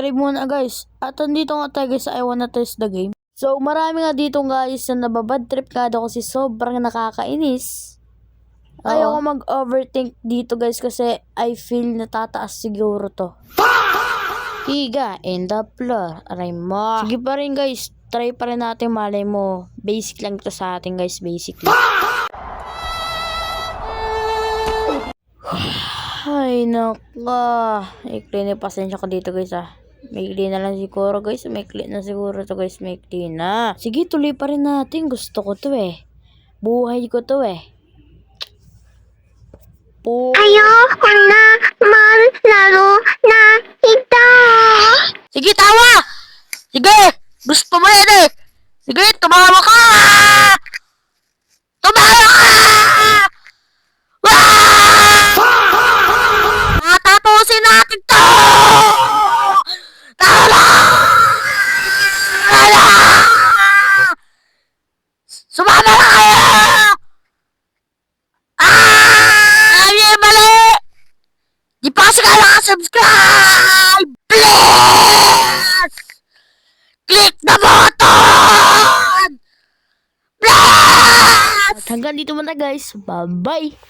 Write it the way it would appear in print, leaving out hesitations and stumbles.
subscribe muna guys. At andito nga tayo guys sa I Wanna Test the Game. So marami nga dito guys na nababad trip nga daw kasi sobrang nakakainis. Ayoko mag-overthink dito guys kasi I feel natataas siguro to. Higa in the floor. Aray mo. Sige pa rin guys. Try pa rin natin, malay mo. Basic lang to sa atin guys, basically. Ay naka. Ikli na pasensya ko dito guys Maikli na lang siguro guys. Maikli na siguro to guys. Maikli na. Sige, tuloy pa rin natin. Gusto ko to Buhay ko to Ayoko na maglaro na ito. Sige, tawa! Sige! Gusto mo yan Sige, tumawa ka! Tumawa ka! Tatapusin natin to! Tala! Sumama na kayo! Mali! Di pa kasi kaya subscribe! Please! Click the button! Please! At hanggang dito muna guys. Bye-bye!